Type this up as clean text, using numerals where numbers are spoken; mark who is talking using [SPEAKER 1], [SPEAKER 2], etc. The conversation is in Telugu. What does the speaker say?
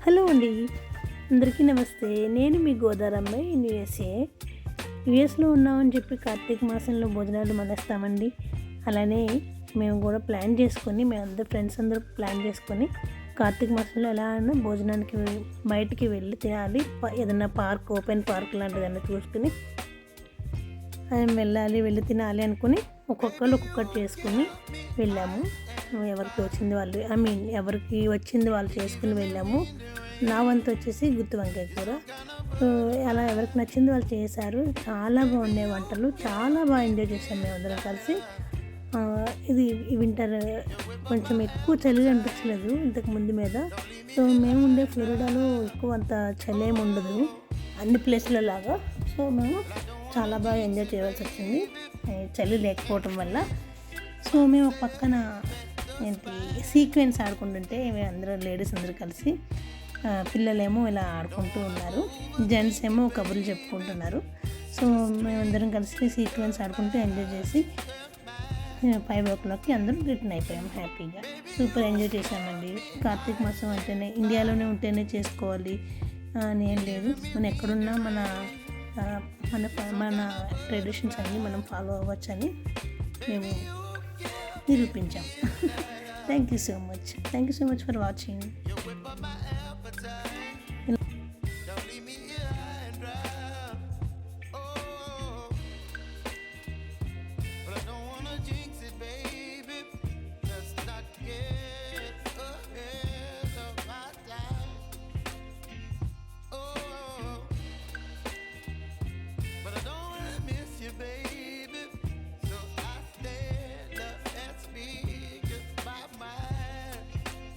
[SPEAKER 1] హలో అండి, అందరికీ నమస్తే. నేను మీ గోదారమ్మాయి యూఎస్లో ఉన్నామని చెప్పి కార్తీక మాసంలో భోజనాలు మానేస్తామండి. అలానే మేము కూడా ప్లాన్ చేసుకొని మేమందరూ ఫ్రెండ్స్ అందరూ ప్లాన్ చేసుకొని కార్తీక మాసంలో ఎలా అయినా భోజనానికి బయటికి వెళ్ళి తినాలి. ఏదైనా పార్క్, ఓపెన్ పార్క్ లాంటిది ఏదైనా చూసుకుని వెళ్ళి తినాలి అనుకుని ఒక్కొక్కరు ఒక్కొక్కటి చేసుకుని వెళ్ళాము. ఎవరికి వచ్చింది వాళ్ళు చేసుకుని వెళ్ళాము. నా వంతు వచ్చేసి గుత్తి వంకాయ కూర. అలా ఎవరికి నచ్చింది వాళ్ళు చేశారు. చాలా బాగున్నాయి వంటలు, చాలా బాగా ఎంజాయ్ చేసాం మేము అందరం కలిసి. ఇది వింటర్ కొంచెం ఎక్కువ చలి అనిపించలేదు ఇంతకు ముందు మీద. సో మేము ఉండే ఫ్లోరిడాలో ఎక్కువ అంత చలి ఏమి ఉండదు అన్ని ప్లేస్ల లాగా. సో మేము చాలా బాగా ఎంజాయ్ చేయవలసి వచ్చింది చలి లేకపోవటం వల్ల. సో మేము పక్కన సీక్వెన్స్ ఆడుకుంటుంటే మేము అందరూ లేడీస్ అందరూ కలిసి, పిల్లలేమో ఇలా ఆడుకుంటూ ఉన్నారు, జెంట్స్ ఏమో కబుర్లు చెప్పుకుంటున్నారు. సో మేమందరం కలిసి సీక్వెన్స్ ఆడుకుంటూ ఎంజాయ్ చేసి 5 o'clockకి అందరం రిటర్న్ అయిపోయాము హ్యాపీగా. సూపర్ ఎంజాయ్ చేసామండి. కార్తీక మాసం అంటేనే ఇండియాలోనే ఉంటేనే చేసుకోవాలి అని ఏం లేదు. మనం ఎక్కడున్నా మన ట్రెడిషన్స్ అన్నీ మనం ఫాలో అవ్వచ్చని మేము నిరూపించాం. Thank you so much for watching.